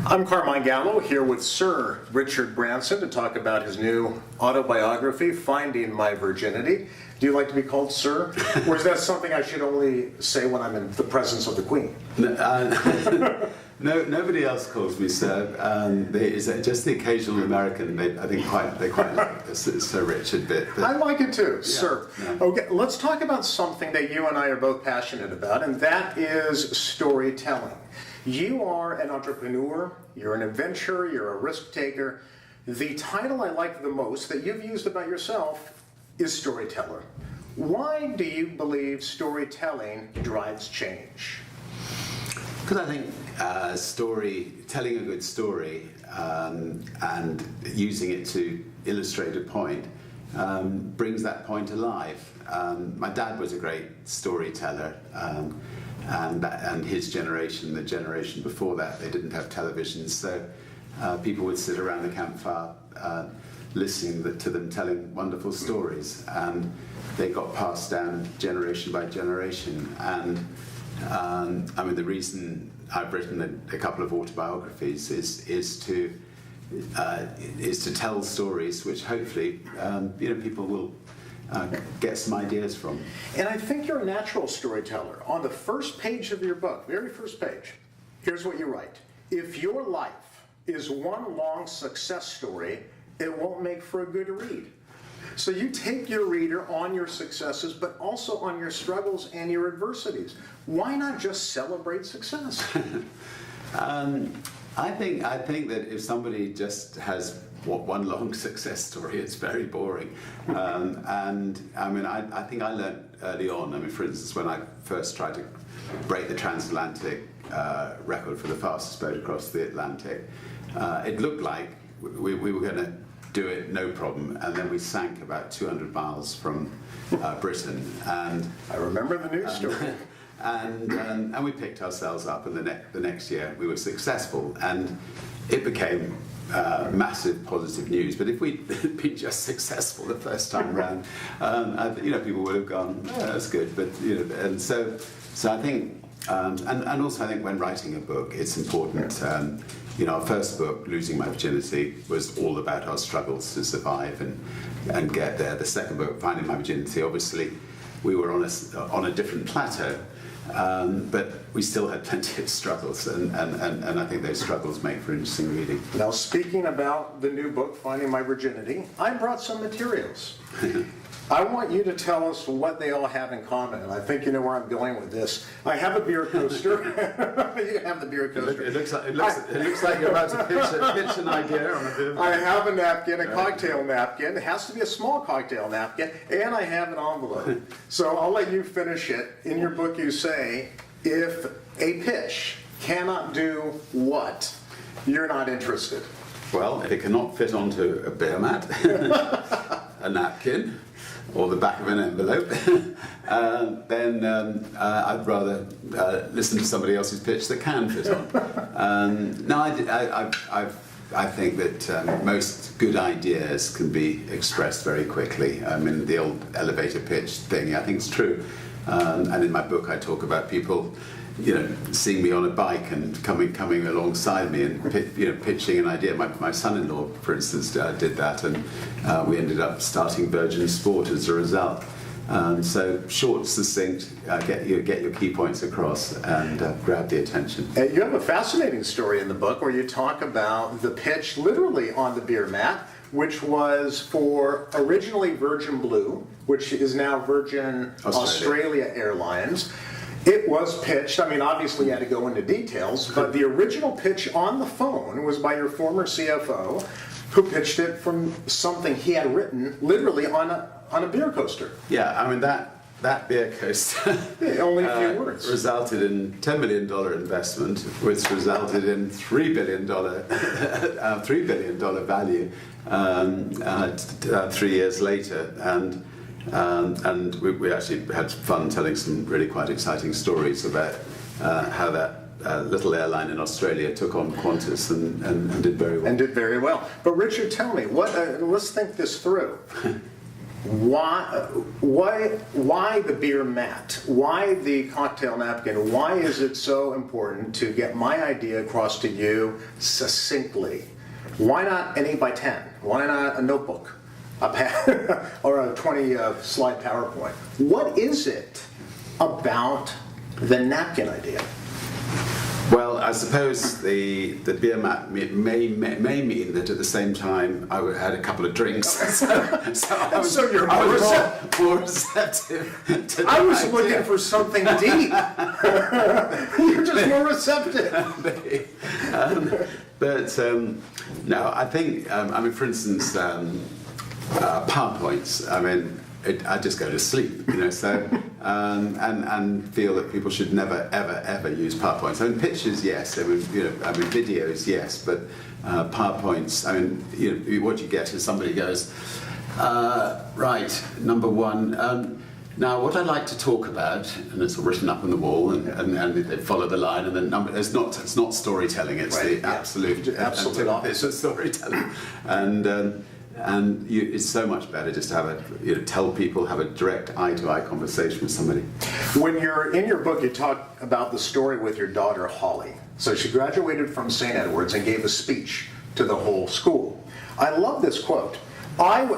I'm Carmine Gallo here with Sir Richard Branson to talk about his new autobiography, Finding My Virginity. Do you like to be called Sir? Or is that something I should only say when I'm in the presence of the Queen? No, nobody else calls me Sir. Just the occasional American. I think they quite like the Sir Richard bit. But I like it too, yeah, Sir. Yeah. Okay, let's talk about something that you and I are both passionate about, and that is storytelling. You are an entrepreneur, you're an adventurer, you're a risk taker. The title I like the most that you've used about yourself is storyteller. Why do you believe storytelling drives change? Because I think telling a good story and using it to illustrate a point brings that point alive. My dad was a great storyteller, and his generation, the generation before that, they didn't have television, so people would sit around the campfire listening to them telling wonderful stories, and they got passed down generation by generation. And the reason I've written a couple of autobiographies is to tell stories which hopefully people will get some ideas from. And I think you're a natural storyteller. On the first page of your book, very first page, here's what you write. If your life is one long success story, it won't make for a good read. So you take your reader on your successes, but also on your struggles and your adversities. Why not just celebrate success? I think that if somebody just has one long success story, it's very boring. I think I learned early on. For instance, when I first tried to break the transatlantic record for the fastest boat across the Atlantic, it looked like we were going to do it no problem, and then we sank about 200 miles from Britain. And I remember the news story. And we picked ourselves up, and the next year we were successful, and it became massive positive news. But if we'd been just successful the first time around, people would have gone, "Oh, that's good." But and so I think, and also I think when writing a book, it's important. Our first book, Losing My Virginity, was all about our struggles to survive and get there. The second book, Finding My Virginity, obviously we were on a different plateau. But we still had plenty of struggles, and I think those struggles make for interesting reading. Now, speaking about the new book, Finding My Virginity, I brought some materials. I want you to tell us what they all have in common, and I think you know where I'm going with this. I have a beer coaster. You can have the beer coaster. It looks like you're about to pitch an idea on a bit. I have a napkin, a cocktail napkin. It has to be a small cocktail napkin, and I have an envelope. So I'll let you finish it. In your book, you say, if a pitch cannot do what, you're not interested. Well, if it cannot fit onto a beer mat, a napkin, or the back of an envelope, then I'd rather listen to somebody else's pitch that can fit on. I think that most good ideas can be expressed very quickly. The old elevator pitch thing, I think it's true. And in my book, I talk about people, seeing me on a bike and coming alongside me and pitching an idea. My son-in-law, for instance, did that, and we ended up starting Virgin Sport as a result. So short, succinct, get your key points across and grab the attention. You have a fascinating story in the book where you talk about the pitch literally on the beer mat, which was for originally Virgin Blue, which is now Virgin Australia Airlines. It was pitched, obviously you had to go into details, but the original pitch on the phone was by your former CFO, who pitched it from something he had written literally on a beer coaster. Yeah, that beer coaster only a few words. Resulted in $10 million investment, which resulted in $3 billion value 3 years later. And we actually had fun telling some really quite exciting stories about how that little airline in Australia took on Qantas and did very well. And did very well. But Richard, tell me, let's think this through. why the beer mat? Why the cocktail napkin? Why is it so important to get my idea across to you succinctly? Why not an 8x10? Why not a notebook, a pad, or a 20-slide PowerPoint? What is it about the napkin idea? Well, I suppose the beer mat may mean that at the same time I had a couple of drinks, so I was more receptive to the I was idea. looking for something deep. You're just more receptive. No, I think, for instance, PowerPoints, I just go to sleep, so, and feel that people should never, ever use PowerPoints. Pictures, yes, videos, yes, but PowerPoints, what you get is somebody goes, right, number one, now what I'd like to talk about, and it's all written up on the wall, and they follow the line, and then it's not storytelling, it's Right, the absolute opposite of storytelling, and it's so much better just to have tell people, have a direct eye-to-eye conversation with somebody. When you're in your book, you talk about the story with your daughter, Holly. So she graduated from St. Edward's and gave a speech to the whole school. I love this quote.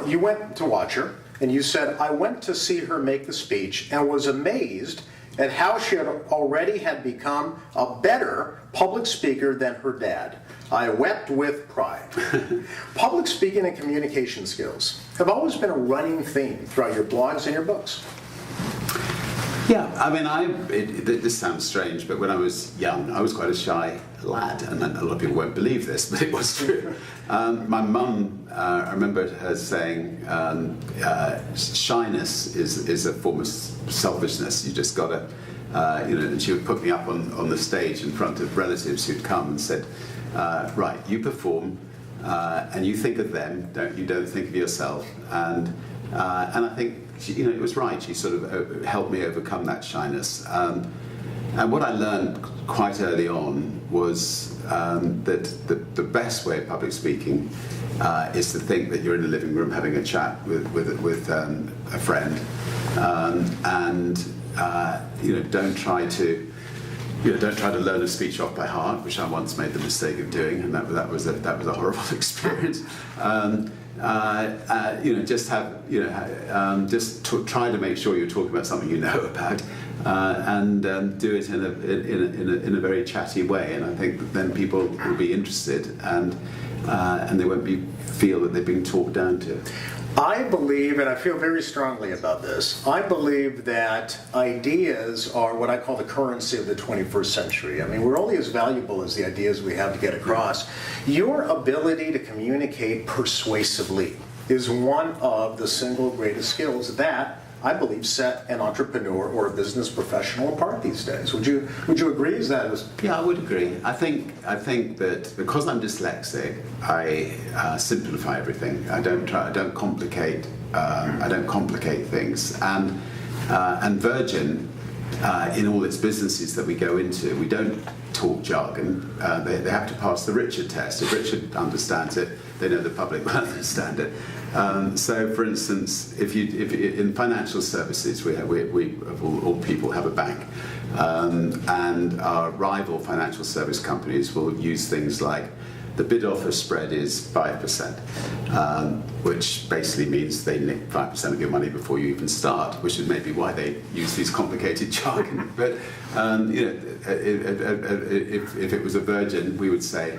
You went to watch her, and you said, I went to see her make the speech and was amazed at how she already had become a better public speaker than her dad. I wept with pride. Public speaking and communication skills have always been a running theme throughout your blogs and your books. Yeah, this sounds strange, but when I was young, I was quite a shy lad, and a lot of people won't believe this, but it was true. My mum, I remember her saying, shyness is a form of selfishness. You just got to, and she would put me up on the stage in front of relatives who'd come and said, right, you perform, and you think of them, you don't think of yourself, and I think it was right. She sort of helped me overcome that shyness. And what I learned quite early on was that the best way of public speaking is to think that you're in the living room having a chat with a friend, and don't try to learn a speech off by heart, which I once made the mistake of doing, and that was a horrible experience. Try to make sure you're talking about something you know about, and do it in a very chatty way. And I think that then people will be interested, and they won't feel that they're being talked down to. I believe, and I feel very strongly about this, I believe that ideas are what I call the currency of the 21st century. We're only as valuable as the ideas we have to get across. Your ability to communicate persuasively is one of the single greatest skills that I believe set an entrepreneur or a business professional apart these days. Would you agree? Yeah, I would agree. I think that because I'm dyslexic, I simplify everything. I don't complicate. I don't complicate things. And Virgin, in all its businesses that we go into, we don't talk jargon. They have to pass the Richard test. If Richard understands it, they know the public will understand it. So, for instance, if in financial services, we of all people have a bank, and our rival financial service companies will use things like the bid-offer spread is 5%, which basically means they nick 5% of your money before you even start, which is maybe why they use these complicated jargon. But if it was a Virgin, we would say,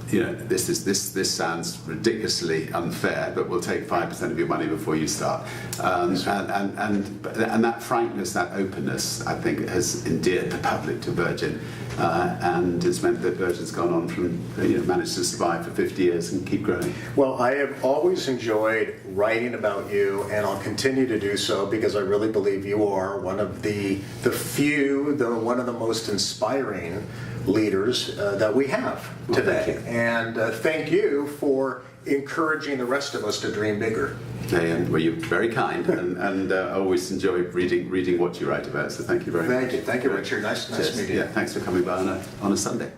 this sounds ridiculously unfair, but we'll take 5% of your money before you start. And that frankness, that openness, I think, has endeared the public to Virgin, and has meant that Virgin's gone on from, managed to survive for 50 years and keep growing. Well, I have always enjoyed writing about you, and I'll continue to do so because I really believe you are one of the few, one of the most inspiring leaders that we have today. Thank you. And thank you for encouraging the rest of us to dream bigger. Well, you're very kind, and I always enjoy reading what you write about. So thank you very much. Thank you, Richard. Nice meeting you. Yeah, thanks for coming by on a Sunday.